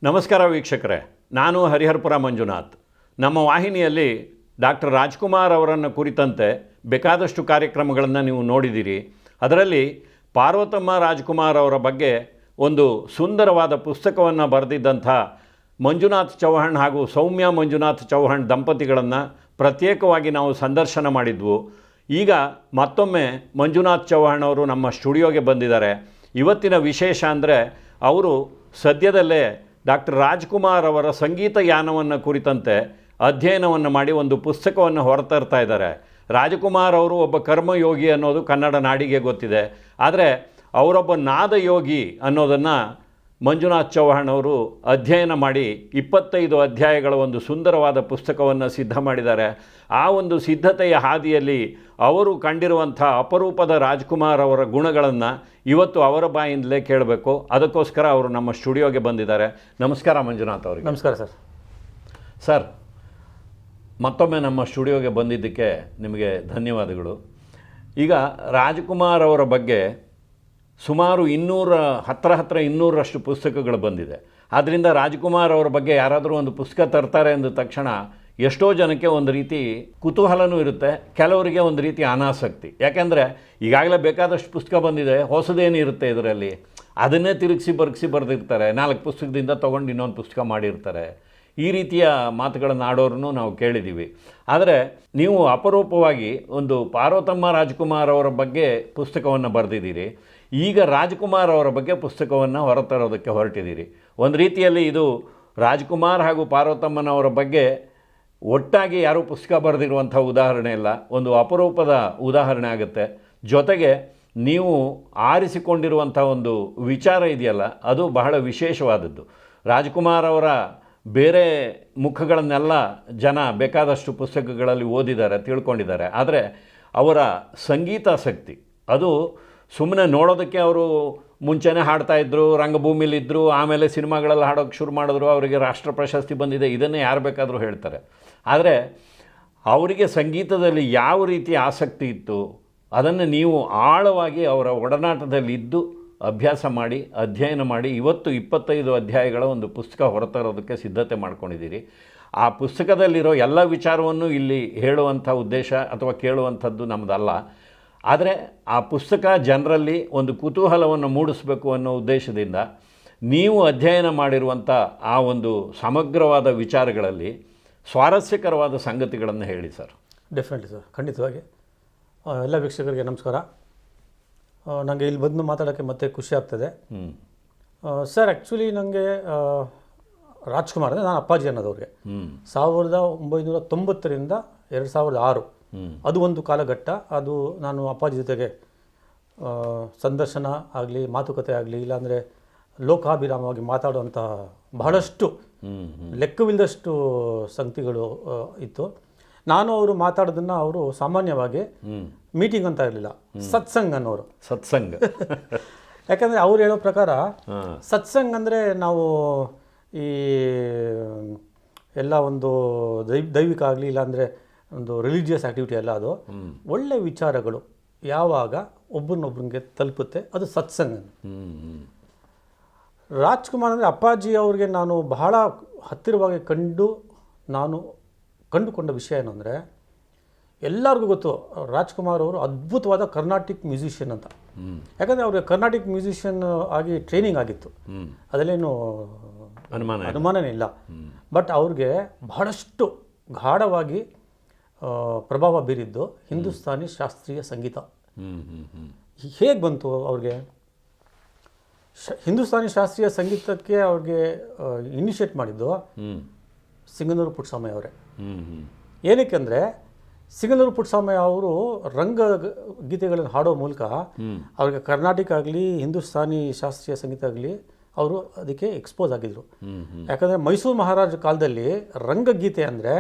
ನಮಸ್ಕಾರ ವೀಕ್ಷಕರೇ, ನಾನು ಹರಿಹರಪುರ ಮಂಜುನಾಥ್. ನಮ್ಮ ವಾಹಿನಿಯಲ್ಲಿ ಡಾಕ್ಟರ್ ರಾಜ್ಕುಮಾರ್ ಅವರನ್ನು ಕುರಿತಂತೆ ಬೇಕಾದಷ್ಟು ಕಾರ್ಯಕ್ರಮಗಳನ್ನು ನೀವು ನೋಡಿದ್ದೀರಿ. ಅದರಲ್ಲಿ ಪಾರ್ವತಮ್ಮ ರಾಜ್ಕುಮಾರ್ ಅವರ ಬಗ್ಗೆ ಒಂದು ಸುಂದರವಾದ ಪುಸ್ತಕವನ್ನು ಬರೆದಿದ್ದಂಥ ಮಂಜುನಾಥ್ ಚೌಹಾಣ್ ಹಾಗೂ ಸೌಮ್ಯ ಮಂಜುನಾಥ್ ಚೌಹಾಣ್ ದಂಪತಿಗಳನ್ನು ಪ್ರತ್ಯೇಕವಾಗಿ ನಾವು ಸಂದರ್ಶನ ಮಾಡಿದ್ವು. ಈಗ ಮತ್ತೊಮ್ಮೆ ಮಂಜುನಾಥ್ ಚೌಹಾಣ್ ಅವರು ನಮ್ಮ ಸ್ಟುಡಿಯೋಗೆ ಬಂದಿದ್ದಾರೆ. ಇವತ್ತಿನ ವಿಶೇಷ ಅಂದರೆ ಅವರು ಸದ್ಯದಲ್ಲೇ ಡಾಕ್ಟರ್ ರಾಜ್ಕುಮಾರ್ ಅವರ ಸಂಗೀತ ಯಾನವನ್ನು ಕುರಿತಂತೆ ಅಧ್ಯಯನವನ್ನು ಮಾಡಿ ಒಂದು ಪುಸ್ತಕವನ್ನು ಹೊರತರ್ತಾ ಇದ್ದಾರೆ. ರಾಜ್ಕುಮಾರ್ ಅವರು ಒಬ್ಬ ಕರ್ಮಯೋಗಿ ಅನ್ನೋದು ಕನ್ನಡ ನಾಡಿಗೆ ಗೊತ್ತಿದೆ. ಆದರೆ ಅವರೊಬ್ಬ ನಾದಯೋಗಿ ಅನ್ನೋದನ್ನು ಮಂಜುನಾಥ್ ಚೌಹಾಣ್ ಅವರು ಅಧ್ಯಯನ ಮಾಡಿ 25 ಅಧ್ಯಾಯಗಳ ಒಂದು ಸುಂದರವಾದ ಪುಸ್ತಕವನ್ನು ಸಿದ್ಧ ಮಾಡಿದ್ದಾರೆ. ಆ ಒಂದು ಸಿದ್ಧತೆಯ ಹಾದಿಯಲ್ಲಿ ಅವರು ಕಂಡಿರುವಂಥ ಅಪರೂಪದ ರಾಜ್ಕುಮಾರ್ ಅವರ ಗುಣಗಳನ್ನು ಇವತ್ತು ಅವರ ಬಾಯಿಂದಲೇ ಕೇಳಬೇಕು. ಅದಕ್ಕೋಸ್ಕರ ಅವರು ನಮ್ಮ ಸ್ಟುಡಿಯೋಗೆ ಬಂದಿದ್ದಾರೆ. ನಮಸ್ಕಾರ ಮಂಜುನಾಥ್ ಅವರಿಗೆ. ನಮಸ್ಕಾರ ಸರ್, ಮತ್ತೊಮ್ಮೆ ನಮ್ಮ ಸ್ಟುಡಿಯೋಗೆ ಬಂದಿದ್ದಕ್ಕೆ ನಿಮಗೆ ಧನ್ಯವಾದಗಳು. ಈಗ ರಾಜ್ಕುಮಾರ್ ಅವರ ಬಗ್ಗೆ ಸುಮಾರು 200ರಷ್ಟು ಪುಸ್ತಕಗಳು ಬಂದಿದೆ. ಆದ್ದರಿಂದ ರಾಜ್ಕುಮಾರ್ ಅವರ ಬಗ್ಗೆ ಯಾರಾದರೂ ಒಂದು ಪುಸ್ತಕ ತರ್ತಾರೆ ಅಂದ ತಕ್ಷಣ ಎಷ್ಟೋ ಜನಕ್ಕೆ ಒಂದು ರೀತಿ ಕುತೂಹಲನೂ ಇರುತ್ತೆ, ಕೆಲವರಿಗೆ ಒಂದು ರೀತಿ ಅನಾಸಕ್ತಿ. ಯಾಕೆಂದರೆ ಈಗಾಗಲೇ ಬೇಕಾದಷ್ಟು ಪುಸ್ತಕ ಬಂದಿದೆ, ಹೊಸದೇನು ಇರುತ್ತೆ ಇದರಲ್ಲಿ, ಅದನ್ನೇ ತಿರುಗಿಸಿ ಬರೆದಿರ್ತಾರೆ. 4 ಪುಸ್ತಕದಿಂದ ತೊಗೊಂಡು ಇನ್ನೊಂದು ಪುಸ್ತಕ ಮಾಡಿರ್ತಾರೆ. ಈ ರೀತಿಯ ಮಾತುಗಳನ್ನು ಆಡೋರನ್ನು ನಾವು ಕೇಳಿದ್ದೀವಿ. ಆದರೆ ನೀವು ಅಪರೂಪವಾಗಿ ಒಂದು ಪಾರ್ವತಮ್ಮ ರಾಜ್ಕುಮಾರ್ ಅವರ ಬಗ್ಗೆ ಪುಸ್ತಕವನ್ನು ಬರೆದಿದ್ದೀರಿ. ಈಗ ರಾಜ್ಕುಮಾರ್ ಅವರ ಬಗ್ಗೆ ಪುಸ್ತಕವನ್ನು ಹೊರತರೋದಕ್ಕೆ ಹೊರಟಿದ್ದೀರಿ. ಒಂದು ರೀತಿಯಲ್ಲಿ ಇದು ರಾಜ್ಕುಮಾರ್ ಹಾಗೂ ಪಾರ್ವತಮ್ಮನವರ ಬಗ್ಗೆ ಒಟ್ಟಾಗಿ ಯಾರೂ ಪುಸ್ತಕ ಬರೆದಿರುವಂಥ ಉದಾಹರಣೆ ಇಲ್ಲ, ಒಂದು ಅಪರೂಪದ ಉದಾಹರಣೆ ಆಗುತ್ತೆ. ಜೊತೆಗೆ ನೀವು ಆರಿಸಿಕೊಂಡಿರುವಂಥ ಒಂದು ವಿಚಾರ ಇದೆಯಲ್ಲ, ಅದು ಬಹಳ ವಿಶೇಷವಾದದ್ದು. ರಾಜ್ಕುಮಾರ್ ಅವರ ಬೇರೆ ಮುಖಗಳನ್ನೆಲ್ಲ ಜನ ಬೇಕಾದಷ್ಟು ಪುಸ್ತಕಗಳಲ್ಲಿ ಓದಿದ್ದಾರೆ, ತಿಳ್ಕೊಂಡಿದ್ದಾರೆ. ಆದರೆ ಅವರ ಸಂಗೀತಾಸಕ್ತಿ ಅದು ಸುಮ್ಮನೆ ನೋಡೋದಕ್ಕೆ ಅವರು ಮುಂಚೆನೇ ಹಾಡ್ತಾಯಿದ್ರು, ರಂಗಭೂಮಿಲಿದ್ದರು, ಆಮೇಲೆ ಸಿನಿಮಾಗಳಲ್ಲಿ ಹಾಡೋಕ್ಕೆ ಶುರು ಮಾಡಿದ್ರು, ಅವರಿಗೆ ರಾಷ್ಟ್ರ ಪ್ರಶಸ್ತಿ ಬಂದಿದೆ, ಇದನ್ನೇ ಯಾರು ಬೇಕಾದರೂ ಹೇಳ್ತಾರೆ. ಆದರೆ ಅವರಿಗೆ ಸಂಗೀತದಲ್ಲಿ ಯಾವ ರೀತಿ ಆಸಕ್ತಿ ಇತ್ತು ಅದನ್ನು ನೀವು ಆಳವಾಗಿ ಅವರ ಒಡನಾಟದಲ್ಲಿದ್ದು ಅಭ್ಯಾಸ ಮಾಡಿ ಅಧ್ಯಯನ ಮಾಡಿ ಇವತ್ತು 25 ಅಧ್ಯಾಯಗಳ ಒಂದು ಪುಸ್ತಕ ಹೊರತರೋದಕ್ಕೆ ಸಿದ್ಧತೆ ಮಾಡ್ಕೊಂಡಿದ್ದೀರಿ. ಆ ಪುಸ್ತಕದಲ್ಲಿರೋ ಎಲ್ಲ ವಿಚಾರವನ್ನು ಇಲ್ಲಿ ಹೇಳುವಂಥ ಉದ್ದೇಶ ಅಥವಾ ಕೇಳುವಂಥದ್ದು ನಮ್ಮದಲ್ಲ. ಆದರೆ ಆ ಪುಸ್ತಕ ಜನರಲ್ಲಿ ಒಂದು ಕುತೂಹಲವನ್ನು ಮೂಡಿಸಬೇಕು ಅನ್ನೋ ಉದ್ದೇಶದಿಂದ ನೀವು ಅಧ್ಯಯನ ಮಾಡಿರುವಂಥ ಆ ಒಂದು ಸಮಗ್ರವಾದ ವಿಚಾರಗಳಲ್ಲಿ ಸ್ವಾರಸ್ಯಕರವಾದ ಸಂಗತಿಗಳನ್ನು ಹೇಳಿ ಸರ್. ಡೆಫಿನೆಟ್ಲಿ ಸರ್, ಖಂಡಿತವಾಗಿ. ಎಲ್ಲ ವೀಕ್ಷಕರಿಗೆ ನಮಸ್ಕಾರ. ನನಗೆ ಇಲ್ಲಿ ಬಂದು ಮಾತಾಡೋಕ್ಕೆ ಮತ್ತೆ ಖುಷಿ ಆಗ್ತದೆ. ಸರ್, ಆ್ಯಕ್ಚುಲಿ ನನಗೆ ರಾಜ್ಕುಮಾರ್ ಅಂದರೆ ನಾನು ಅಪ್ಪಾಜಿ ಅನ್ನೋದವ್ರಿಗೆ 1990ರಿಂದ 2006 ಅದು ಒಂದು ಕಾಲಘಟ್ಟ. ಅದು ನಾನು ಅಪ್ಪಾಜಿ ಜೊತೆಗೆ ಸಂದರ್ಶನ ಆಗಲಿ, ಮಾತುಕತೆ ಆಗಲಿ, ಇಲ್ಲಾಂದರೆ ಲೋಕಾಭಿರಾಮವಾಗಿ ಮಾತಾಡುವಂಥ ಬಹಳಷ್ಟು ಲೆಕ್ಕವಿಲ್ಲದಷ್ಟು ಸಂಗತಿಗಳು ಇತ್ತು. ನಾನು ಅವರು ಮಾತಾಡೋದನ್ನು ಅವರು ಸಾಮಾನ್ಯವಾಗಿ ಮೀಟಿಂಗ್ ಅಂತ ಇರಲಿಲ್ಲ, ಸತ್ಸಂಗ್ ಅನ್ನೋರು. ಸತ್ಸಂಗ್ ಯಾಕಂದರೆ ಅವ್ರು ಹೇಳೋ ಪ್ರಕಾರ ಸತ್ಸಂಗ್ ಅಂದರೆ ನಾವು ಈ ಎಲ್ಲ ಒಂದು ದೈವಿಕ ಆಗಲಿ, ಇಲ್ಲಾಂದರೆ ಒಂದು ರಿಲಿಜಿಯಸ್ ಆ್ಯಕ್ಟಿವಿಟಿ ಅಲ್ಲ, ಅದು ಒಳ್ಳೆ ವಿಚಾರಗಳು ಯಾವಾಗ ಒಬ್ಬರನ್ನೊಬ್ಬರಿಗೆ ತಲುಪುತ್ತೆ ಅದು ಸತ್ಸಂಗ. ರಾಜ್ಕುಮಾರ್ ಅಂದರೆ ಅಪ್ಪಾಜಿ ಅವ್ರಿಗೆ ನಾನು ಬಹಳ ಹತ್ತಿರವಾಗಿ ಕಂಡುಕೊಂಡ ವಿಷಯ ಏನು ಅಂದರೆ, ಎಲ್ಲರಿಗೂ ಗೊತ್ತು ರಾಜ್ಕುಮಾರ್ ಅವರು ಅದ್ಭುತವಾದ ಕರ್ನಾಟಿಕ್ ಮ್ಯೂಸಿಷಿಯನ್ ಅಂತ. ಯಾಕಂದರೆ ಅವ್ರಿಗೆ ಕರ್ನಾಟಿಕ್ ಮ್ಯೂಸಿಷಿಯನ್ ಆಗಿ ಟ್ರೈನಿಂಗ್ ಆಗಿತ್ತು, ಅದರಲ್ಲೇನು ಅನುಮಾನನೇ ಇಲ್ಲ. ಬಟ್ ಅವ್ರಿಗೆ ಬಹಳಷ್ಟು ಗಾಢವಾಗಿ ಪ್ರಭಾವ ಬೀರಿದ್ದು ಹಿಂದೂಸ್ತಾನಿ ಶಾಸ್ತ್ರೀಯ ಸಂಗೀತ. ಹೇಗೆ ಬಂತು ಅವ್ರಿಗೆ? ಹಿಂದೂಸ್ತಾನಿ ಶಾಸ್ತ್ರೀಯ ಸಂಗೀತಕ್ಕೆ ಅವ್ರಿಗೆ ಇನಿಷಿಯೇಟ್ ಮಾಡಿದ್ದು ಸಿಂಗನೂರು ಪುಟ್ಟಸ್ವಾಮಿ ಅವರೇ. ಏನಕ್ಕೆಂದರೆ ಸಿಂಗನೂರು ಪುಟ್ಟಸ್ವಾಮಿ ಅವರು ರಂಗ ಗೀತೆಗಳನ್ನು ಹಾಡೋ ಮೂಲಕ ಅವ್ರಿಗೆ ಕರ್ನಾಟಕ ಆಗಲಿ, ಹಿಂದೂಸ್ತಾನಿ ಶಾಸ್ತ್ರೀಯ ಸಂಗೀತ ಆಗಲಿ, ಅವರು ಅದಕ್ಕೆ ಎಕ್ಸ್ಪೋಸ್ ಆಗಿದ್ರು. ಯಾಕಂದರೆ ಮೈಸೂರು ಮಹಾರಾಜ ಕಾಲದಲ್ಲಿ ರಂಗಗೀತೆ ಅಂದರೆ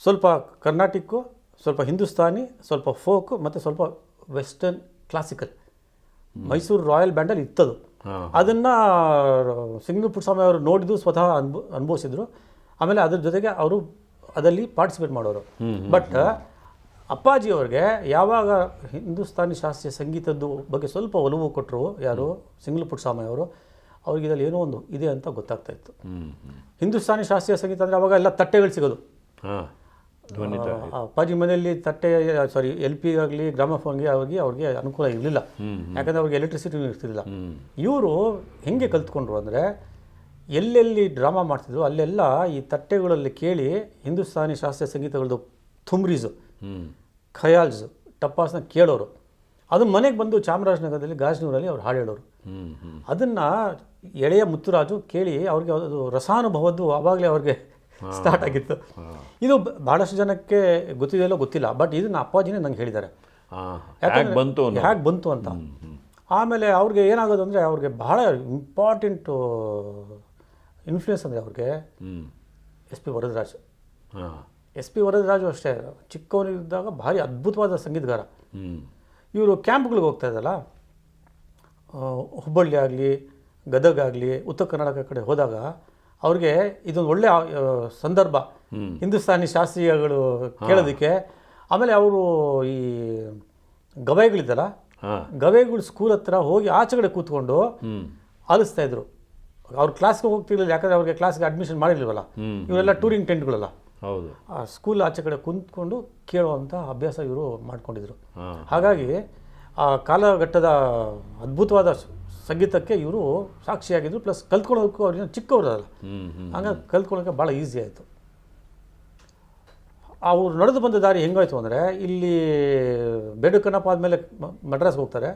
ಸ್ವಲ್ಪ ಕರ್ನಾಟಿಕ್ಕು, ಸ್ವಲ್ಪ ಹಿಂದೂಸ್ತಾನಿ, ಸ್ವಲ್ಪ ಫೋಕ್ ಮತ್ತು ಸ್ವಲ್ಪ ವೆಸ್ಟರ್ನ್ ಕ್ಲಾಸಿಕಲ್ ಮೈಸೂರು ರಾಯಲ್ ಬ್ಯಾಂಡಲ್ಲಿ ಇತ್ತದು. ಅದನ್ನು ಸಿಂಗನೂರು ಪುಟ್ಟಸ್ವಾಮಿ ಅವರು ನೋಡಿದ್ದು ಸ್ವತಃ ಅನುಭವಿಸಿದ್ರು. ಆಮೇಲೆ ಅದ್ರ ಜೊತೆಗೆ ಅವರು ಅದರಲ್ಲಿ ಪಾರ್ಟಿಸಿಪೇಟ್ ಮಾಡೋರು. ಬಟ್ ಅಪ್ಪಾಜಿಯವ್ರಿಗೆ ಯಾವಾಗ ಹಿಂದೂಸ್ತಾನಿ ಶಾಸ್ತ್ರೀಯ ಸಂಗೀತದ ಬಗ್ಗೆ ಸ್ವಲ್ಪ ಒಲವು ಕೊಟ್ಟರು ಯಾರು, ಸಿಂಗನೂರು ಪುಟ್ಟಸ್ವಾಮಿ ಅವರು, ಅವ್ರಿಗೆ ಇದರಲ್ಲಿ ಏನೋ ಒಂದು ಇದೆ ಅಂತ ಗೊತ್ತಾಗ್ತಾ ಇತ್ತು. ಹ್ಞೂ ಹ್ಞೂ ಹಿಂದೂಸ್ತಾನಿ ಶಾಸ್ತ್ರೀಯ ಸಂಗೀತ ಅಂದರೆ ಅವಾಗ ಎಲ್ಲ ತಟ್ಟೆಗಳು ಸಿಗೋದು. ಹಾಂ ಧ್ವನಿ ಅಪ್ಪಾಜಿ ಮನೆಯಲ್ಲಿ ತಟ್ಟೆ LP ಆಗಲಿ ಗ್ರಾಮಫೋನ್ಗೆ ಅವ್ರಿಗೆ ಅನುಕೂಲ ಇರಲಿಲ್ಲ, ಯಾಕಂದರೆ ಅವ್ರಿಗೆ ಎಲೆಕ್ಟ್ರಿಸಿಟಿ ಇರ್ತಿರಲಿಲ್ಲ. ಇವರು ಹೆಂಗೆ ಕಲ್ತ್ಕೊಂಡ್ರು ಅಂದರೆ ಎಲ್ಲೆಲ್ಲಿ ಡ್ರಾಮಾ ಮಾಡ್ತಿದ್ರು ಅಲ್ಲೆಲ್ಲ ಈ ತಟ್ಟೆಗಳಲ್ಲಿ ಕೇಳಿ ಹಿಂದೂಸ್ತಾನಿ ಶಾಸ್ತ್ರೀಯ ಸಂಗೀತಗಳದ್ದು ಥುಮ್ರೀಸು, ಖಯಾಲ್ಸು, ಟಪ್ಪಾಸ್ನ ಕೇಳೋರು. ಅದು ಮನೆಗೆ ಬಂದು ಚಾಮರಾಜನಗರದಲ್ಲಿ ಗಾಜನೂರಲ್ಲಿ ಅವ್ರು ಹಾಡು ಹೇಳೋರು. ಅದನ್ನು ಎಳೆಯ ಮುತ್ತುರಾಜು ಕೇಳಿ ಅವ್ರಿಗೆ ಅದು ರಸಾನುಭವದ್ದು ಆವಾಗಲೇ ಅವ್ರಿಗೆ ಸ್ಟಾರ್ಟ್ ಆಗಿತ್ತು. ಇದು ಭಾಳಷ್ಟು ಜನಕ್ಕೆ ಗೊತ್ತಿದೆಯಲ್ಲೋ ಗೊತ್ತಿಲ್ಲ, ಬಟ್ ಇದನ್ನು ಅಪ್ಪಾಜಿನೇ ನಂಗೆ ಹೇಳಿದ್ದಾರೆ ಹೇಗೆ ಬಂತು ಅಂತ. ಆಮೇಲೆ ಅವ್ರಿಗೆ ಏನಾಗೋದು ಅಂದರೆ ಅವ್ರಿಗೆ ಬಹಳ ಇಂಪಾರ್ಟೆಂಟು ಇನ್ಫ್ಲೂಯೆನ್ಸ್ ಅಂದರೆ ಅವ್ರಿಗೆ SP ವರದರಾಜ್. SP ವರದರಾಜು ಅಷ್ಟೇ ಚಿಕ್ಕವನಿದ್ದಾಗ ಭಾರಿ ಅದ್ಭುತವಾದ ಸಂಗೀತಗಾರ. ಇವರು ಕ್ಯಾಂಪ್ಗಳಿಗೆ ಹೋಗ್ತಾ ಇದ್ದಲ್ಲ, ಹುಬ್ಬಳ್ಳಿ ಆಗಲಿ ಗದಗ ಆಗಲಿ ಉತ್ತರ ಕರ್ನಾಟಕ ಕಡೆ ಹೋದಾಗ ಅವ್ರಿಗೆ ಇದೊಂದು ಒಳ್ಳೆ ಸಂದರ್ಭ ಹಿಂದೂಸ್ತಾನಿ ಶಾಸ್ತ್ರೀಯಗಳು ಕೇಳೋದಕ್ಕೆ. ಆಮೇಲೆ ಅವರು ಈ ಗವಾಯಿಗಳಿದ್ದಲ್ಲ, ಗವಾಯಿಗಳು ಸ್ಕೂಲ್ ಹತ್ರ ಹೋಗಿ ಆಚೆ ಕಡೆ ಕೂತ್ಕೊಂಡು ಆಲಿಸ್ತಾ ಇದ್ರು. ಅವ್ರು ಕ್ಲಾಸ್ಗೆ ಹೋಗ್ತಿರ್ಲಿಲ್ಲ, ಯಾಕಂದರೆ ಅವ್ರಿಗೆ ಕ್ಲಾಸ್ಗೆ ಅಡ್ಮಿಷನ್ ಮಾಡಿರ್ಲಿಲ್ವಲ್ಲ, ಇವರೆಲ್ಲ ಟೂರಿಂಗ್ ಟೆಂಟ್ಗಳಲ್ಲ. ಹೌದು, ಆ ಸ್ಕೂಲ್ ಆಚೆ ಕಡೆ ಕುಂತ್ಕೊಂಡು ಕೇಳುವಂಥ ಅಭ್ಯಾಸ ಇವರು ಮಾಡ್ಕೊಂಡಿದ್ರು. ಹಾಗಾಗಿ ಆ ಕಾಲಘಟ್ಟದ ಅದ್ಭುತವಾದ ಸಂಗೀತಕ್ಕೆ ಇವರು ಸಾಕ್ಷಿಯಾಗಿದ್ರು. ಪ್ಲಸ್ ಕಲ್ತ್ಕೊಳ್ಳೋದಕ್ಕೂ ಅವ್ರಿಗೆ ಚಿಕ್ಕವರಲ್ಲ, ಹಂಗಾಗಿ ಕಲ್ತ್ಕೊಳ್ಳೋಕ್ಕೆ ಭಾಳ ಈಸಿ ಆಯಿತು. ಅವ್ರು ನಡೆದು ಬಂದ ದಾರಿ ಹೆಂಗಾಯ್ತು ಅಂದರೆ, ಇಲ್ಲಿ ಬೇಡುಕನ್ನಪ್ಪ ಆದಮೇಲೆ ಮಡ್ರಾಸ್ಗೆ ಹೋಗ್ತಾರೆ.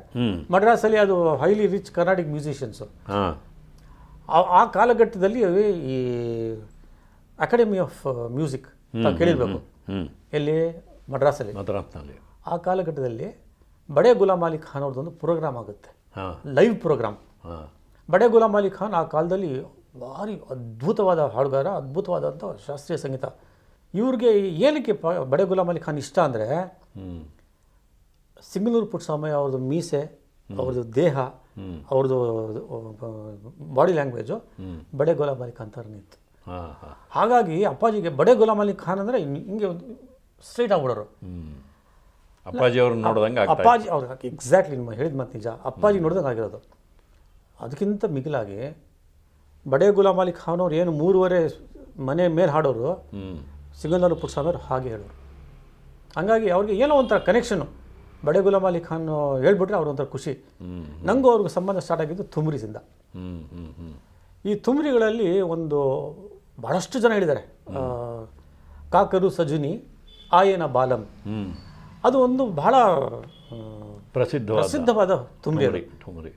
ಮಡ್ರಾಸಲ್ಲಿ ಅದು ಹೈಲಿ ರಿಚ್ ಕರ್ನಾಟಿಕ್ ಮ್ಯೂಸಿಷಿಯನ್ಸು. ಆ ಕಾಲಘಟ್ಟದಲ್ಲಿ ಈ ಅಕಾಡೆಮಿ ಆಫ್ ಮ್ಯೂಸಿಕ್ ಕೇಳಿರ್ಬೇಕು, ಎಲ್ಲಿ ಮಡ್ರಾಸಲ್ಲಿ. ಆ ಕಾಲಘಟ್ಟದಲ್ಲಿ ಬಡೆ ಗುಲಾಮ್ ಅಲಿ ಖಾನ್ ಅವ್ರದ್ದೊಂದು ಪ್ರೋಗ್ರಾಮ್ ಆಗುತ್ತೆ, ಲೈವ್ ಪ್ರೋಗ್ರಾಮ್. ಬಡೆ ಗುಲಾಮ್ ಅಲಿ ಖಾನ್ ಆ ಕಾಲದಲ್ಲಿ ಭಾರಿ ಅದ್ಭುತವಾದ ಹಾಡುಗಾರ, ಅದ್ಭುತವಾದಂಥ ಶಾಸ್ತ್ರೀಯ ಸಂಗೀತ. ಇವ್ರಿಗೆ ಏನಕ್ಕೆ ಬಡೆ ಗುಲಾಮ್ ಅಲಿ ಖಾನ್ ಇಷ್ಟ ಅಂದರೆ, ಸಿಂಗನೂರು ಪುಟ್ಟಸ್ವಾಮಯ್ಯ ಅವ್ರದ್ದು ಮೀಸೆ, ಅವ್ರದ್ದು ದೇಹ, ಅವ್ರದ್ದು ಬಾಡಿ ಲ್ಯಾಂಗ್ವೇಜು ಬಡೆ ಗುಲಾಮ್ ಅಲಿ ಖಾನ್ ಥರನೇ ಇತ್ತು. ಹಾಗಾಗಿ ಅಪ್ಪಾಜಿಗೆ ಬಡೆ ಗುಲಾಮ್ ಅಲಿ ಖಾನ್ ಅಂದರೆ ಹಿಂಗೆ ಸ್ಟ್ರೈಟ್ ಆಗ್ಬಿಡೋರು. ಅಪ್ಪಾಜಿ ಅವ್ರು ನೋಡಿದಂಗೆ ಅಪ್ಪಾಜಿ ಅವ್ರಿಗೆ ಎಕ್ಸಾಕ್ಟ್ಲಿ ನಿಮ್ಮ ಹೇಳಿದ ಮಾತು ನಿಜ, ಅಪ್ಪಾಜಿ ನೋಡಿದಂಗೆ ಆಗಿರೋದು. ಅದಕ್ಕಿಂತ ಮಿಗಿಲಾಗಿ ಬಡೆ ಗುಲಾಮ್ ಅಲಿ ಖಾನ್ ಅವ್ರು ಏನು 3.5 ಮನೆ ಮೇಲೆ ಹಾಡೋರು, ಸಿಂಗನೂರು ಪುಟ್ಟಸ್ವಾಮಿ ಅವರು ಹಾಗೆ ಹೇಳೋರು. ಹಂಗಾಗಿ ಅವ್ರಿಗೆ ಏನೋ ಒಂಥರ ಕನೆಕ್ಷನ್ನು. ಬಡೆ ಗುಲಾಮ್ ಅಲಿ ಖಾನ್ ಹೇಳ್ಬಿಟ್ರೆ ಅವ್ರ ಖುಷಿ. ನನಗೂ ಅವ್ರಿಗೆ ಸಂಬಂಧ ಸ್ಟಾರ್ಟ್ ಆಗಿದ್ದು ಥುಮ್ರೀಸಿಂದ. ಈ ಥುಮ್ರಿಗಳಲ್ಲಿ ಒಂದು ಭಾಳಷ್ಟು ಜನ ಹೇಳಿದ್ದಾರೆ. ಕಾಕರು ಸಜುನಿ ಆಯೇನ ಬಾಲಂ, ಅದು ಒಂದು ಬಹಳ ಪ್ರಸಿದ್ಧವಾದ ಥುಮ್ರಿ.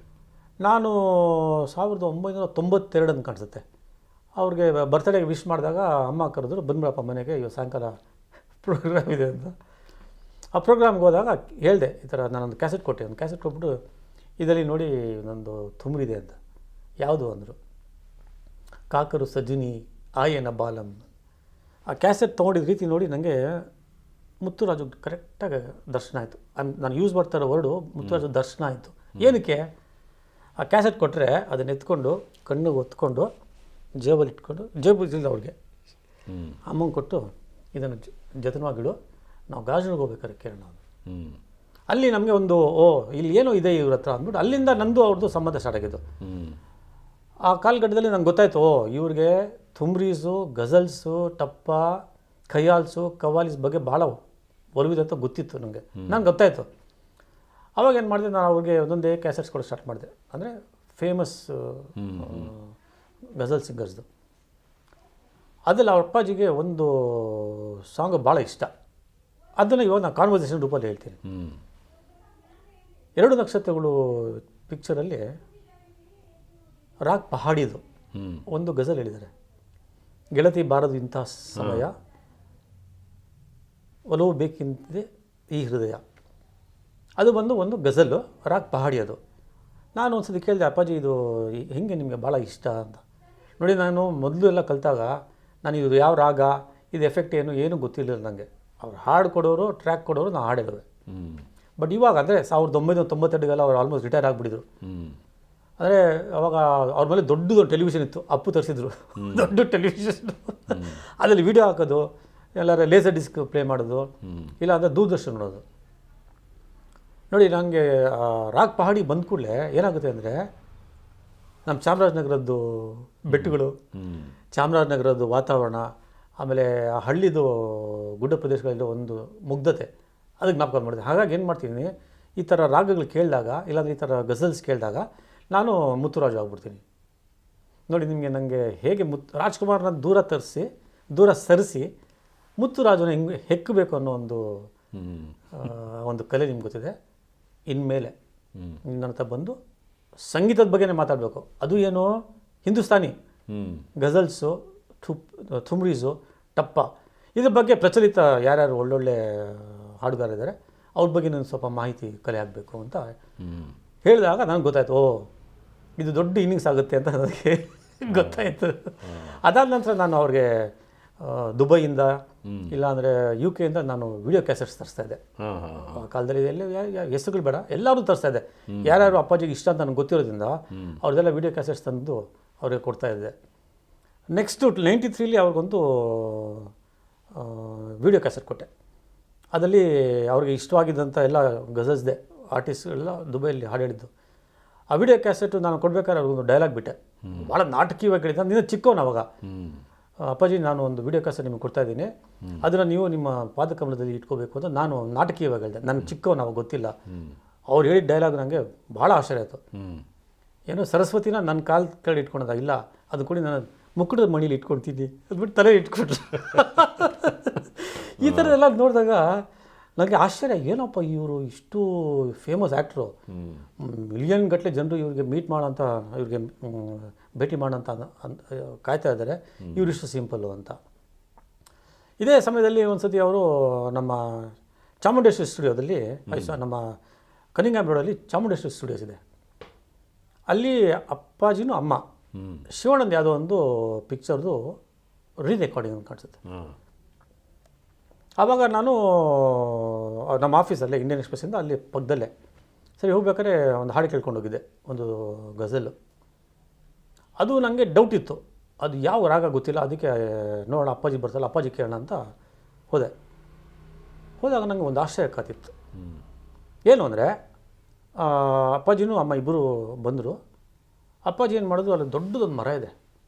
ನಾನು 1992 ಅಂತ ಕಾಣಿಸುತ್ತೆ, ಅವ್ರಿಗೆ ಬರ್ತ್ಡೇಗೆ ವಿಶ್ ಮಾಡಿದಾಗ ಅಮ್ಮ ಕರೆದ್ರು, ಬಂದ್ಬಿಡಪ್ಪ ಮನೆಗೆ, ಇವತ್ತು ಸಾಯಂಕಾಲ ಪ್ರೋಗ್ರಾಮ್ ಇದೆ ಅಂತ. ಆ ಪ್ರೋಗ್ರಾಮ್ಗೆ ಹೋದಾಗ ಹೇಳಿದೆ, ಈ ಥರ ನಾನೊಂದು ಕ್ಯಾಸೆಟ್ ಕೊಟ್ಟೆ. ಒಂದು ಕ್ಯಾಸೆಟ್ ಕೊಟ್ಬಿಟ್ಟು ಇದರಲ್ಲಿ ನೋಡಿ ನಂದು ಥುಮ್ರಿ ಇದೆ ಅಂತ. ಯಾವುದು ಅಂದರು, ಕಾಕರು ಸಜುನಿ ಆಯೇನ ಬಾಲಂ. ಆ ಕ್ಯಾಸೆಟ್ ತೊಗೊಂಡಿದ್ದ ರೀತಿ ನೋಡಿ ನನಗೆ ಮುತ್ತುರಾಜು ಕರೆಕ್ಟಾಗಿ ದರ್ಶನ ಆಯಿತು. ನಾನು ಯೂಸ್ ಮಾಡ್ತಾ ಇರೋ ವರ್ಡು ಮುತ್ತುರಾಜು ದರ್ಶನ ಆಯಿತು. ಏನಕ್ಕೆ, ಆ ಕ್ಯಾಸೆಟ್ ಕೊಟ್ಟರೆ ಅದನ್ನ ಎತ್ಕೊಂಡು ಕಣ್ಣಿಗೆ ಒತ್ಕೊಂಡು ಜೇಬಲ್ಲಿ ಇಟ್ಕೊಂಡು, ಜೇಬು ಇಲ್ಲ ಅವ್ರಿಗೆ, ಅಮ್ಮಂಗೆ ಕೊಟ್ಟು ಇದನ್ನು ಜತನವಾಗಿಡು, ನಾವು ಗಾಜನಿಗೆ ಹೋಗ್ಬೇಕಾದ್ರೆ ಕೇಳೋಣ. ಅಲ್ಲಿ ನಮಗೆ ಒಂದು ಇಲ್ಲಿ ಏನೋ ಇದೆ ಇವ್ರ ಹತ್ರ ಅಂದ್ಬಿಟ್ಟು ಅಲ್ಲಿಂದ ನಂದು ಅವ್ರದ್ದು ಸಂಬಂಧ ಸ್ಟಾರ್ಟ್ ಆಗಿದ್ದು. ಆ ಕಾಲಘಟ್ಟದಲ್ಲಿ ನಂಗೆ ಗೊತ್ತಾಯಿತು, ಇವ್ರಿಗೆ ಥುಮ್ರೀಸು, ಗಜಲ್ಸು, ಟಪ್ಪ, ಖಯಾಲ್ಸು, ಕವಾಲಿಸ್ ಬಗ್ಗೆ ಭಾಳ ಒಲವಿದೆ ಅಂತ ಗೊತ್ತಿತ್ತು ನನಗೆ. ನಂಗೆ ಗೊತ್ತಾಯಿತು. ಅವಾಗ ಏನು ಮಾಡಿದೆ, ನಾನು ಅವ್ರಿಗೆ ಒಂದೊಂದೇ ಕ್ಯಾಸೆಟ್ಸ್ ಕೊಡೋ ಸ್ಟಾರ್ಟ್ ಮಾಡಿದೆ. ಅಂದರೆ ಫೇಮಸ್ ಗಜಲ್ ಸಿಂಗರ್ಸ್ದು. ಅದ್ರಲ್ಲಿ ಅವ್ರ ಅಪ್ಪಾಜಿಗೆ ಒಂದು ಸಾಂಗ್ ಭಾಳ ಇಷ್ಟ. ಅದನ್ನು ಇವಾಗ ನಾನು ಕಾನ್ವರ್ಸೇಷನ್ ರೂಪಲ್ಲಿ ಹೇಳ್ತೀನಿ. 2 ನಕ್ಷತ್ರಗಳು ಪಿಕ್ಚರಲ್ಲಿ ರಾಗ್ ಪಹಾಡಿದು ಒಂದು ಗಜಲ್ ಹೇಳಿದ್ದಾರೆ. ಗೆಳತಿ ಬಾರದು ಇಂಥ ಸಮಯ, ಒಲವು ಬೇಕಿಂತಿದೆ ಈ ಹೃದಯ. ಅದು ಬಂದು ಒಂದು ಗಜಲ್ಲು, ರಾಗ್ ಪಹಾಡಿ ಅದು. ನಾನು ಒಂದ್ಸತಿ ಕೇಳಿದೆ, ಅಪ್ಪಾಜಿ ಇದು ಹೆಂಗೆ ನಿಮಗೆ ಭಾಳ ಇಷ್ಟ ಅಂತ. ನೋಡಿ, ನಾನು ಮೊದಲು ಎಲ್ಲ ಕಲಿತಾಗ ನಾನು ಇದು ಯಾವ ರಾಗ, ಇದು ಎಫೆಕ್ಟ್ ಏನು ಗೊತ್ತಿರಲಿಲ್ಲ ನನಗೆ. ಅವ್ರು ಹಾಡು ಕೊಡೋರು, ಟ್ರ್ಯಾಕ್ ಕೊಡೋರು, ನಾನು ಹಾಡು ಹೇಳುವೆ. ಬಟ್ ಇವಾಗ ಅಂದರೆ 1992 ಅವ್ರು ಆಲ್ಮೋಸ್ಟ್ ರಿಟೈರ್ ಆಗಿಬಿಟ್ಟಿದ್ರು. ಅಂದರೆ ಅವಾಗ ಅವ್ರ ಮೇಲೆ ದೊಡ್ಡದು ಟೆಲಿವಿಷನ್ ಇತ್ತು, ಅಪ್ಪು ತರಿಸಿದ್ರು ದೊಡ್ಡ ಟೆಲಿವಿಷನ್. ಅದರಲ್ಲಿ ವಿಡಿಯೋ ಹಾಕೋದು, ಎಲ್ಲರ ಲೇಸರ್ ಡಿಸ್ಕ್ ಪ್ಲೇ ಮಾಡೋದು, ಇಲ್ಲ ಅಂದರೆ ದೂರದರ್ಶನ ನೋಡೋದು. ನೋಡಿ, ನನಗೆ ರಾಗ್ ಪಹಾಡಿ ಬಂದ ಕೂಡಲೇ ಏನಾಗುತ್ತೆ ಅಂದರೆ, ನಮ್ಮ ಚಾಮರಾಜನಗರದ್ದು ಬೆಟ್ಟಗಳು, ಚಾಮರಾಜನಗರದ್ದು ವಾತಾವರಣ, ಆಮೇಲೆ ಆ ಹಳ್ಳಿದು ಗುಡ್ಡ ಪ್ರದೇಶಗಳಲ್ಲಿ ಒಂದು ಮುಗ್ಧತೆ ಅದಕ್ಕೆ ಜ್ಞಾಪಕ ಮಾಡಿದೆ. ಹಾಗಾಗಿ ಏನು ಮಾಡ್ತೀನಿ, ಈ ಥರ ರಾಗಗಳು ಕೇಳಿದಾಗ ಇಲ್ಲಾಂದರೆ ಈ ಥರ ಗಜಲ್ಸ್ ಕೇಳಿದಾಗ ನಾನು ಮುತ್ತುರಾಜು ಆಗ್ಬಿಡ್ತೀನಿ. ನೋಡಿ ನಿಮಗೆ ನನಗೆ ಹೇಗೆ ರಾಜ್ಕುಮಾರ್ನ ದೂರ ಸರಿಸಿ ಮುತ್ತುರಾಜನ ಹೆಂಗೆ ಹೆಕ್ಕಬೇಕು ಅನ್ನೋ ಒಂದು ಕಲೆ ನಿಮ್ಗೆ ಗೊತ್ತಿದೆ. ಇನ್ಮೇಲೆ ನನ್ನ ಹತ್ರ ಬಂದು ಸಂಗೀತದ ಬಗ್ಗೆನೇ ಮಾತಾಡಬೇಕು. ಅದು ಏನು ಹಿಂದೂಸ್ತಾನಿ ಗಜಲ್ಸು, ಥುಮ್ರೀಸು, ಟಪ್ಪ ಇದ್ರ ಬಗ್ಗೆ ಪ್ರಚಲಿತ ಯಾರ್ಯಾರು ಒಳ್ಳೊಳ್ಳೆ ಹಾಡುಗಾರಿದ್ದಾರೆ ಅವ್ರ ಬಗ್ಗೆ ನನಗೆ ಸ್ವಲ್ಪ ಮಾಹಿತಿ ಕಲೆ ಆಗಬೇಕು ಅಂತ ಹೇಳಿದಾಗ ನನಗೆ ಗೊತ್ತಾಯ್ತು, ಓ ಇದು ದೊಡ್ಡ ಇನ್ನಿಂಗ್ಸ್ ಆಗುತ್ತೆ ಅಂತ ನನಗೆ ಗೊತ್ತಾಯಿತು. ಅದಾದ ನಂತರ ನಾನು ಅವ್ರಿಗೆ ದುಬೈಯಿಂದ ಇಲ್ಲಾಂದರೆ UK ಇಂದ ನಾನು ವಿಡಿಯೋ ಕ್ಯಾಸೆಟ್ಸ್ ತರಿಸ್ತಾ ಇದ್ದೆ. ಆ ಕಾಲದಲ್ಲಿ ಎಲ್ಲ ಹೆಸರುಗಳು ಬೇಡ, ಎಲ್ಲರೂ ತರಿಸ್ತಾ ಇದ್ದೆ. ಯಾರ್ಯಾರು ಅಪ್ಪಾಜಿಗೆ ಇಷ್ಟ ಅಂತ ನನಗೆ ಗೊತ್ತಿರೋದ್ರಿಂದ ಅವ್ರದ್ದೆಲ್ಲ ವಿಡಿಯೋ ಕ್ಯಾಸೆಟ್ಸ್ ತಂದು ಅವ್ರಿಗೆ ಕೊಡ್ತಾ ಇದ್ದೆ. ನೆಕ್ಸ್ಟು 93 ಅವ್ರಿಗೊಂದು ವಿಡಿಯೋ ಕ್ಯಾಸೆಟ್ ಕೊಟ್ಟೆ. ಅದರಲ್ಲಿ ಅವ್ರಿಗೆ ಇಷ್ಟವಾಗಿದ್ದಂಥ ಎಲ್ಲ ಗಜಲ್ಸ್ದೆ ಆರ್ಟಿಸ್ಟ್ಗಳೆಲ್ಲ ದುಬೈಯಲ್ಲಿ ಹಾಡು ಹೇಳಿದ್ದು. ಆ ವಿಡಿಯೋ ಕ್ಯಾಸೆಟು ನಾನು ಕೊಡ್ಬೇಕಾದ್ರೆ ಅವ್ರಿಗೊಂದು ಡೈಲಾಗ್ ಬಿಟ್ಟೆ, ಭಾಳ ನಾಟಕೀಯವಾಗಿ ಹೇಳಿದ್ದೆ. ನೀನು ಚಿಕ್ಕವನು ಅವಾಗ, ಅಪ್ಪಾಜಿ ನಾನು ಒಂದು ವಿಡಿಯೋ ಕ್ಯಾಸೆಟ್ ನಿಮಗೆ ಕೊಡ್ತಾ ಇದ್ದೀನಿ, ಅದನ್ನು ನೀವು ನಿಮ್ಮ ಪಾದಕಮಲದಲ್ಲಿ ಇಟ್ಕೋಬೇಕು ಅಂತ ನಾನು ನಾಟಕೀಯವಾಗಿ ಹೇಳಿದೆ. ನನ್ನ ಚಿಕ್ಕವನು ಅವಾಗ ಗೊತ್ತಿಲ್ಲ. ಅವ್ರು ಹೇಳಿದ ಡೈಲಾಗ್ ನನಗೆ ಭಾಳ ಆಶ್ಚರ್ಯ ಆಯಿತು. ಏನೋ ಸರಸ್ವತಿನ ನನ್ನ ಕಾಲ ಕೆಳಗೆ ಇಟ್ಕೊಳೋದ, ಇಲ್ಲ ಅದು ಕೂಡ ನಾನು ಮುಕ್ಕುಟದ ಮಣೀಲಿ ಇಟ್ಕೊಳ್ತೀನಿ ಅಂದ್ಬಿಟ್ಟು ತಲೆ ಇಟ್ಕೊಟ್ರು. ಈ ಥರ ಎಲ್ಲ ನೋಡಿದಾಗ ನನಗೆ ಆಶ್ಚರ್ಯ, ಏನಪ್ಪ ಇವರು ಇಷ್ಟು ಫೇಮಸ್ ಆ್ಯಕ್ಟ್ರು, ಮಿಲಿಯನ್ ಗಟ್ಟಲೆ ಜನರು ಇವ್ರಿಗೆ ಮೀಟ್ ಮಾಡೋಂಥ, ಇವ್ರಿಗೆ ಭೇಟಿ ಮಾಡೋಂಥ ಕಾಯ್ತಾ ಇದ್ದಾರೆ, ಇವರಿಷ್ಟು ಸಿಂಪಲ್ಲು ಅಂತ. ಇದೇ ಸಮಯದಲ್ಲಿ ಒಂದು ಸತಿ ಅವರು ನಮ್ಮ ಚಾಮುಂಡೇಶ್ವರಿ ಸ್ಟುಡಿಯೋದಲ್ಲಿ, ನಮ್ಮ ಕನಿಂಗ್ಹ್ಯಾಮ್ ರೋಡಲ್ಲಿ ಚಾಮುಂಡೇಶ್ವರಿ ಸ್ಟುಡಿಯೋಸ್ ಇದೆ, ಅಲ್ಲಿ ಅಪ್ಪಾಜಿನೂ ಅಮ್ಮ ಶಿವಣ್ಣಂದು ಯಾವುದೋ ಒಂದು ಪಿಕ್ಚರ್ದು ರೀರೆಕಾರ್ಡಿಂಗ್ ಅಂತ ಕಾಣಿಸುತ್ತೆ. ಆವಾಗ ನಾನು ನಮ್ಮ ಆಫೀಸಲ್ಲೇ ಇಂಡಿಯನ್ ಎಕ್ಸ್ಪ್ರೆಸ್ಸಿಂದ ಅಲ್ಲಿ ಪಕ್ಕದಲ್ಲೇ ಸರಿ ಹೋಗ್ಬೇಕಾದ್ರೆ ಒಂದು ಹಾಡು ಕೇಳ್ಕೊಂಡು ಹೋಗಿದ್ದೆ, ಒಂದು ಗಜಲ್. ಅದು ನನಗೆ ಡೌಟ್ ಇತ್ತು, ಅದು ಯಾವ ರಾಗ ಗೊತ್ತಿಲ್ಲ. ಅದಕ್ಕೆ ನೋಡೋಣ ಅಪ್ಪಾಜಿ ಬರ್ತಲ್ಲ, ಅಪ್ಪಾಜಿ ಕೇಳೋಣ ಅಂತ ಹೋದಾಗ ನನಗೆ ಒಂದು ಆಶ್ಚರ್ಯ ಕಾತಿತ್ತು. ಏನು ಅಂದರೆ ಅಪ್ಪಾಜಿನೂ ಅಮ್ಮ ಇಬ್ಬರು ಬಂದರು. ಅಪ್ಪಾಜಿ ಏನು ಮಾಡೋದು, ಅಲ್ಲಿ ದೊಡ್ಡದೊಂದು ಮರ ಇದೆ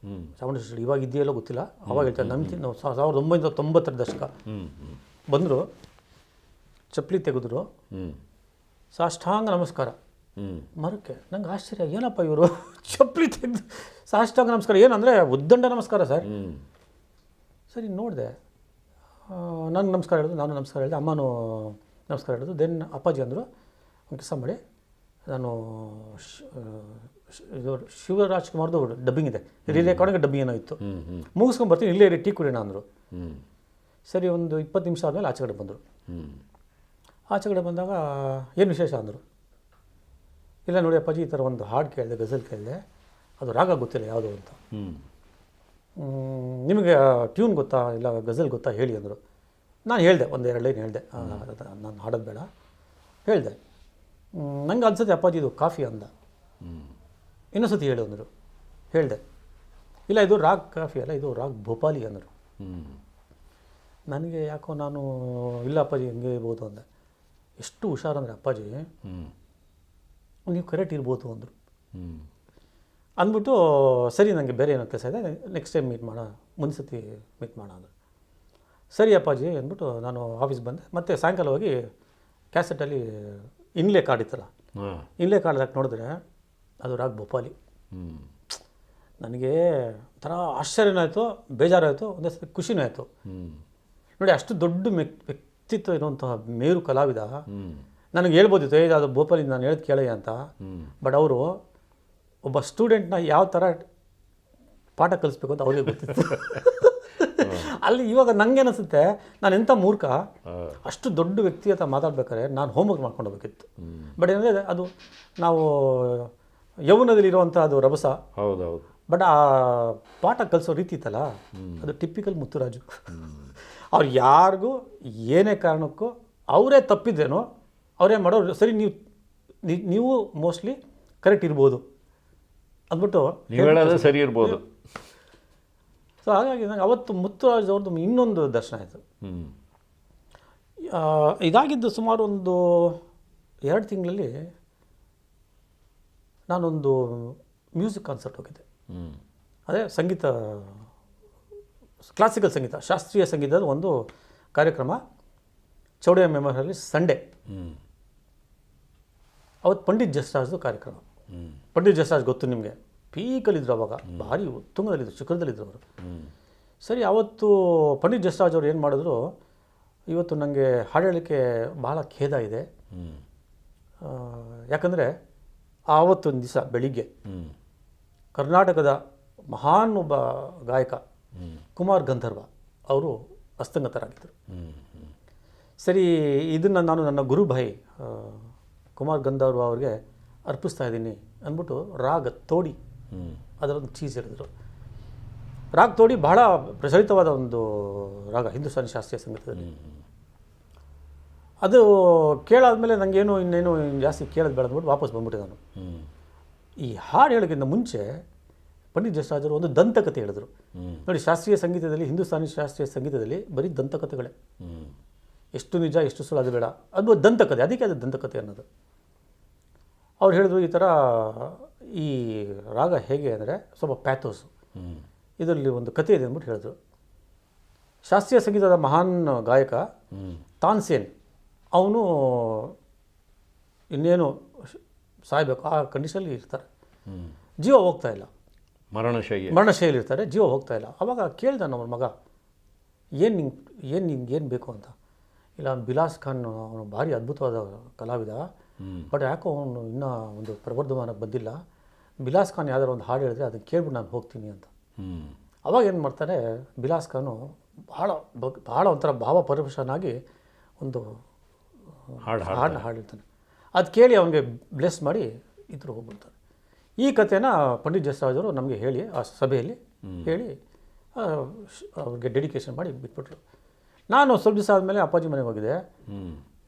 ಚಾಮುಂಡೇಶ್ವರಿ, ಇವಾಗ ಇದೆಯಲ್ಲೋ ಗೊತ್ತಿಲ್ಲ, ಅವಾಗ ಹೇಳ್ತಾರೆ ನಂಬ್ತೀನಿ ನಾವು 1990 ದಶಕ. ಬಂದರು, ಚಪ್ಪಲಿ ತೆಗೆದ್ರು, ಸಾಷ್ಟಾಂಗ ನಮಸ್ಕಾರ ಮರಕ್ಕೆ. ನಂಗೆ ಆಶ್ಚರ್ಯ, ಏನಪ್ಪ ಇವರು ಚಪ್ಪಲಿ ತೆಗೆದು ಸಾಷ್ಟಾಂಗ ನಮಸ್ಕಾರ, ಏನಂದರೆ ಉದ್ದಂಡ ನಮಸ್ಕಾರ ಸರ್. ಸರಿ ನೋಡಿದೆ, ನಾನು ನಮಸ್ಕಾರ ಹೇಳಿದ್ರು, ನಾನು ನಮಸ್ಕಾರ ಹೇಳಿದೆ, ಅಮ್ಮನೂ ನಮಸ್ಕಾರ ಹೇಳಿದ್ರು. ದೆನ್ ಅಪ್ಪಾಜಿ ಅಂದರು, ಒಂದು ಕೆಲಸ ಮಾಡಿ, ನಾನು ಇದು ಶಿವರಾಜ್ಕುಮಾರ್ದು ಡಬ್ಬಿಂಗ್ ಇದೆ, ರೆಕಾರ್ಡಿಂಗ್ ಡಬ್ಬಿಂಗ್ ಏನೋ ಇತ್ತು, ಮುಗಿಸ್ಕೊಂಡು ಬರ್ತೀನಿ, ಇಲ್ಲೇ ಟೀ ಕುಡಿಯೋಣ ಅಂದರು. ಸರಿ, ಒಂದು 20 ನಿಮಿಷ ಆದಮೇಲೆ ಆಚೆ ಕಡೆ ಬಂದರು. ಆಚೆ ಕಡೆ ಬಂದಾಗ ಏನು ವಿಶೇಷ ಅಂದರು. ಇಲ್ಲ ನೋಡಿ ಅಪ್ಪಾಜಿ, ಈ ಥರ ಒಂದು ಹಾಡು ಕೇಳಿದೆ, ಗಜಲ್ ಕೇಳಿದೆ, ಅದು ರಾಗ ಗೊತ್ತಿಲ್ಲ ಯಾವುದು ಅಂತ. ನಿಮಗೆ ಟ್ಯೂನ್ ಗೊತ್ತಾ, ಇಲ್ಲ ಗಜಲ್ ಗೊತ್ತಾ ಹೇಳಿ ಅಂದರು. ನಾನು ಹೇಳಿದೆ, ಒಂದು 2 ಲೈನ್ ಹೇಳಿದೆ, ನಾನು ಹಾಡೋದು ಬೇಡ ಹೇಳಿದೆ. ನಂಗೆ ಅನ್ಸುತ್ತೆ ಅಪ್ಪಾಜಿ ಇದು ಕಾಫಿ ಅಂದ. ಇನ್ನೊಂದು ಸತಿ ಹೇಳಿ ಅಂದರು. ಹೇಳಿದೆ, ಇಲ್ಲ ಇದು ರಾಗ್ ಕಾಫಿ ಅಲ್ಲ, ಇದು ರಾಗ್ ಭೋಪಾಲಿ ಅಂದರು. ನನಗೆ ಯಾಕೋ ನಾನು ಇಲ್ಲ ಅಪ್ಪಾಜಿ ಹೆಂಗೆ ಇರ್ಬೋದು ಅಂದೆ. ಎಷ್ಟು ಹುಷಾರಂದರೆ ಅಪ್ಪಾಜಿ, ನೀವು ಕರೆಕ್ಟ್ ಇರ್ಬೋದು ಅಂದರು. ಅಂದ್ಬಿಟ್ಟು ಸರಿ ನನಗೆ ಬೇರೆ ಏನೋ ಕೆಲಸ ಇದೆ, ನೆಕ್ಸ್ಟ್ ಟೈಮ್ ಮೀಟ್ ಮಾಡೋಣ, ಮುಂದೆ ಸತಿ ಮೀಟ್ ಮಾಡೋಣ ಅಂದರು. ಸರಿ ಅಪ್ಪಾಜಿ ಅಂದ್ಬಿಟ್ಟು ನಾನು ಆಫೀಸ್ ಬಂದೆ. ಮತ್ತು ಸಾಯಂಕಾಲ ಹೋಗಿ ಕ್ಯಾಸೆಟಲ್ಲಿ ಇನ್ಲೇ ಕಾರ್ಡ್ ಇತ್ತಲ್ಲ, ಇನ್ಲೇ ಕಾರ್ಡ್ ಹಾಕಿ ನೋಡಿದ್ರೆ ಅದು ರಾಗ್ ಭೋಪಾಲಿ. ನನಗೆ ಒಂಥರ ಆಶ್ಚರ್ಯನೂ ಆಯಿತು, ಬೇಜಾರಾಯಿತು, ಒಂದೇ ಸತಿ ಖುಷಿನೂ ಆಯಿತು. ನೋಡಿ, ಅಷ್ಟು ದೊಡ್ಡ ವ್ಯಕ್ತಿತ್ವ ಇರುವಂತಹ ಮೇರು ಕಲಾವಿದ. ನನಗೆ ಹೇಳ್ಬೋದಿತ್ತು, ಅದು ಭೋಪಾಲಿ ನಾನು ಹೇಳೋದು ಕೇಳಯ್ಯ ಅಂತ. ಬಟ್ ಅವರು ಒಬ್ಬ ಸ್ಟೂಡೆಂಟ್ನ ಯಾವ ಥರ ಪಾಠ ಕಲಿಸ್ಬೇಕು ಅಂತ ಅವ್ರಿಗೆ ಗೊತ್ತಿತ್ತು. ಅಲ್ಲಿ ಇವಾಗ ನನಗೆ ಅನಿಸುತ್ತೆ, ನಾನು ಎಂಥ ಮೂರ್ಖ, ಅಷ್ಟು ದೊಡ್ಡ ವ್ಯಕ್ತಿ ಅಂತ ಮಾತಾಡ್ಬೇಕಾದ್ರೆ ನಾನು ಹೋಮ್ವರ್ಕ್ ಮಾಡ್ಕೊಂಡು ಹೋಗ್ಬೇಕಿತ್ತು. ಬಟ್ ಏನಂದರೆ ಅದು ನಾವು ಯೌವನದಲ್ಲಿರುವಂಥ ಅದು ರಭಸ. ಹೌದೌದು. ಬಟ್ ಆ ಪಾಠ ಕಲಿಸೋ ರೀತಿ ಇತ್ತಲ್ಲ, ಅದು ಟಿಪಿಕಲ್ ಮುತ್ತುರಾಜು. ಅವ್ರು ಯಾರಿಗೂ ಏನೇ ಕಾರಣಕ್ಕೂ ಅವರೇ ತಪ್ಪಿದ್ದೇನೋ ಅವರೇ ಮಾಡೋರು, ಸರಿ ನೀವು ಮೋಸ್ಟ್ಲಿ ಕರೆಕ್ಟ್ ಇರ್ಬೋದು ಅಂದ್ಬಿಟ್ಟು ಹೇಳೋದು ಸರಿ ಇರ್ಬೋದು. ಸೊ ಹಾಗಾಗಿ ನನಗೆ ಅವತ್ತು ಮುತ್ತುರಾಜ್ ಅವ್ರದ್ದು ಇನ್ನೊಂದು ದರ್ಶನ ಆಯಿತು. ಇದಾಗಿದ್ದು ಸುಮಾರು ಒಂದು 2 ತಿಂಗಳಲ್ಲಿ ನಾನೊಂದು ಮ್ಯೂಸಿಕ್ ಕಾನ್ಸರ್ಟ್ ಹೋಗಿದ್ದೆ. ಹ್ಞೂ ಅದೇ ಸಂಗೀತ, ಕ್ಲಾಸಿಕಲ್ ಸಂಗೀತ, ಶಾಸ್ತ್ರೀಯ ಸಂಗೀತದ ಒಂದು ಕಾರ್ಯಕ್ರಮ ಚೌಡಯ್ಯ ಮೆಮೋರಿಯಲ್ ಸಂಡೇ. ಹ್ಞೂ ಅವತ್ತು ಪಂಡಿತ್ ಜಸ್ರಾಜ್ದು ಕಾರ್ಯಕ್ರಮ. ಹ್ಞೂ ಪಂಡಿತ್ ಜಸ್ರಾಜ್ ಗೊತ್ತು ನಿಮಗೆ, ಪೀಕಲ್ಲಿದ್ದರು ಅವಾಗ, ಭಾರಿ ಉತ್ತುಂಗದಲ್ಲಿದ್ದರು, ಶಿಖರದಲ್ಲಿದ್ದರು ಅವರು. ಸರಿ, ಅವತ್ತು ಪಂಡಿತ್ ಜಸ್ರಾಜ್ ಅವರು ಏನು ಮಾಡಿದ್ರು, ಇವತ್ತು ನನಗೆ ಹಾಡು ಹೇಳಲಿಕ್ಕೆ ಭಾಳ ಖೇದ ಇದೆ. ಯಾಕಂದರೆ ಆವತ್ತೊಂದು ದಿವಸ ಬೆಳಿಗ್ಗೆ ಕರ್ನಾಟಕದ ಮಹಾನ್ ಒಬ್ಬ ಗಾಯಕ ಕುಮಾರ್ ಗಂಧರ್ವ ಅವರು ಅಸ್ತಂಗತರಾಗಿದ್ದರು. ಸರಿ, ಇದನ್ನು ನಾನು ನನ್ನ ಗುರುಭಾಯಿ ಕುಮಾರ್ ಗಂಧರ್ವ ಅವ್ರಿಗೆ ಅರ್ಪಿಸ್ತಾ ಇದ್ದೀನಿ ಅಂದ್ಬಿಟ್ಟು ರಾಗ ತೋಡಿ ಅದರೊಂದು ಚೀಸ್ ಹೇಳಿದ್ರು. ರಾಗ ತೋಡಿ ಬಹಳ ಪ್ರಚಲಿತವಾದ ಒಂದು ರಾಗ ಹಿಂದೂಸ್ತಾನಿ ಶಾಸ್ತ್ರೀಯ ಸಂಗೀತದಲ್ಲಿ. ಅದು ಕೇಳಾದ್ಮೇಲೆ ನನಗೇನು ಇನ್ನೇನು ಜಾಸ್ತಿ ಕೇಳೋದು ಬೇಡ ಅಂದ್ಬಿಟ್ಟು ವಾಪಸ್ ಬಂದ್ಬಿಟ್ಟೆ ನಾನು. ಈ ಹಾಡು ಹೇಳೋಕ್ಕಿಂತ ಮುಂಚೆ ಪಂಡಿತ್ ಜಸ್ರಾಜರು ಒಂದು ದಂತಕತೆ ಹೇಳಿದ್ರು. ನೋಡಿ, ಶಾಸ್ತ್ರೀಯ ಸಂಗೀತದಲ್ಲಿ, ಹಿಂದೂಸ್ತಾನಿ ಶಾಸ್ತ್ರೀಯ ಸಂಗೀತದಲ್ಲಿ ಬರೀ ದಂತಕತೆಗಳೇ. ಎಷ್ಟು ನಿಜ ಎಷ್ಟು ಸುಳ್ಳು ಅದು ಬೇಡ, ಅದು ದಂತಕತೆ, ಅದಕ್ಕೆ ಅದು ದಂತಕತೆ ಅನ್ನೋದು. ಅವ್ರು ಹೇಳಿದ್ರು, ಈ ಥರ ಈ ರಾಗ ಹೇಗೆ ಅಂದರೆ ಸ್ವಲ್ಪ ಪ್ಯಾಥೋಸು, ಇದರಲ್ಲಿ ಒಂದು ಕಥೆ ಇದೆ ಅಂದ್ಬಿಟ್ಟು ಹೇಳಿದ್ರು. ಶಾಸ್ತ್ರೀಯ ಸಂಗೀತದ ಮಹಾನ್ ಗಾಯಕ ತಾನ್ಸೇನ್, ಅವನು ಇನ್ನೇನು ಸಾಯಬೇಕು ಆ ಕಂಡೀಷನಲ್ಲಿ ಇರ್ತಾರೆ, ಜೀವ ಹೋಗ್ತಾ ಇಲ್ಲ, ಮರಣಶೈಲಿ ಇರ್ತಾರೆ, ಜೀವ ಹೋಗ್ತಾ ಇಲ್ಲ. ಅವಾಗ ಕೇಳ್ದ ನಮ್ಮ ಮಗ, ಏನು ಬೇಕು ಅಂತ. ಇಲ್ಲ, ಅವ್ನು ಬಿಲಾಸ್ ಖಾನ್, ಅವನು ಭಾರಿ ಅದ್ಭುತವಾದ ಕಲಾವಿದ, ಬಟ್ ಯಾಕೋ ಅವನು ಇನ್ನೂ ಒಂದು ಪ್ರವರ್ಧಮಾನಕ್ಕೆ ಬಂದಿಲ್ಲ. ಬಿಲಾಸ್ ಖಾನ್ ಯಾವ್ದಾರು ಒಂದು ಹಾಡು ಹೇಳಿದ್ರೆ ಅದನ್ನು ಕೇಳ್ಬಿಟ್ಟು ನಾನು ಹೋಗ್ತೀನಿ ಅಂತ. ಅವಾಗ ಏನು ಮಾಡ್ತಾರೆ, ಬಿಲಾಸ್ ಖಾನು ಭಾಳ ಒಂಥರ ಭಾವಪರವಶನಾಗಿ ಒಂದು ಹಾಡನ್ನ ಹಾಡಿರ್ತಾನೆ. ಅದು ಕೇಳಿ ಅವನಿಗೆ ಬ್ಲೆಸ್ ಮಾಡಿ ಇದ್ರು ಹೋಗ್ಬಿಡ್ತಾರೆ. ಈ ಕಥೆನ ಪಂಡಿತ್ ಜಸ್ರಾಜ್ ಅವರು ನಮಗೆ ಹೇಳಿ, ಆ ಸಭೆಯಲ್ಲಿ ಹೇಳಿ ಅವ್ರಿಗೆ ಡೆಡಿಕೇಶನ್ ಮಾಡಿ ಬಿಟ್ಬಿಟ್ರು. ನಾನು ಸ್ವಲ್ಪ ದಿವಸ ಆದಮೇಲೆ ಅಪ್ಪಾಜಿ ಮನೆಗೆ ಹೋಗಿದ್ದೆ.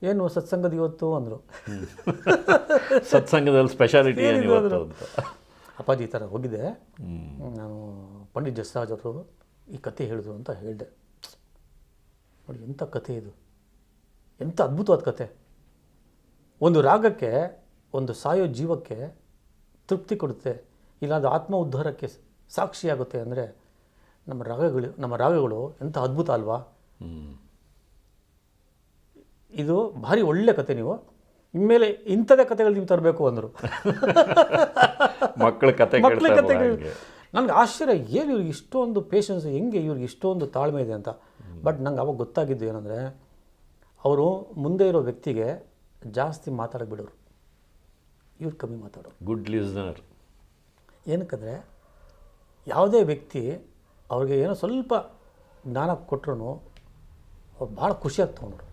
ಏನು ಸತ್ಸಂಗದ ಇವತ್ತು ಅಂದರು. ಸತ್ಸಂಗದಲ್ಲಿ ಸ್ಪೆಷಾಲಿಟಿ ಅಂದರು. ಅಪ್ಪಾಜಿ ಈ ಥರ ಹೋಗಿದ್ದೆ, ನಾನು ಪಂಡಿತ್ ಜಸ್ರಾಜ್ ಅವರು ಈ ಕತೆ ಹೇಳಿದ್ರು ಅಂತ ಹೇಳಿದೆ. ನೋಡಿ, ಎಂಥ ಕತೆ ಇದು, ಎಂಥ ಅದ್ಭುತವಾದ ಕತೆ. ಒಂದು ರಾಗಕ್ಕೆ, ಒಂದು ಸಾಯೋ ಜೀವಕ್ಕೆ ತೃಪ್ತಿ ಕೊಡುತ್ತೆ, ಇಲ್ಲಾಂದ್ರೆ ಆತ್ಮ ಉದ್ಧಾರಕ್ಕೆ ಸಾಕ್ಷಿಯಾಗುತ್ತೆ ಅಂದರೆ ನಮ್ಮ ರಾಗಗಳು ಎಂಥ ಅದ್ಭುತ ಅಲ್ವಾ. ಇದು ಭಾರಿ ಒಳ್ಳೆ ಕತೆ. ನೀವು ಇನ್ಮೇಲೆ ಇಂಥದೇ ಕತೆಗಳು ನೀವು ತರಬೇಕು ಅಂದರು. ಮಕ್ಕಳ ಕತೆಗಳು ನನಗೆ ಆಶ್ಚರ್ಯ, ಏನು ಇವ್ರಿಗೆ ಇಷ್ಟೊಂದು ಪೇಷನ್ಸ್, ಹೆಂಗೆ ಇವ್ರಿಗೆ ಇಷ್ಟೊಂದು ತಾಳ್ಮೆ ಇದೆ ಅಂತ. ಬಟ್ ನಂಗೆ ಅವಾಗ ಗೊತ್ತಾಗಿದ್ದು ಏನಂದರೆ, ಅವರು ಮುಂದೆ ಇರೋ ವ್ಯಕ್ತಿಗೆ ಜಾಸ್ತಿ ಮಾತಾಡೋಕೆ ಬಿಡೋರು, ಇವ್ರು ಕಮ್ಮಿ ಮಾತಾಡೋರು. Good listener. ಏನಕ್ಕಂದರೆ ಯಾವುದೇ ವ್ಯಕ್ತಿ ಅವ್ರಿಗೆ ಏನೋ ಸ್ವಲ್ಪ ಜ್ಞಾನ ಕೊಟ್ಟರು ಅವ್ರು ಭಾಳ ಖುಷಿಯಾಗಿ ತೊಗೊಂಡ್ರು.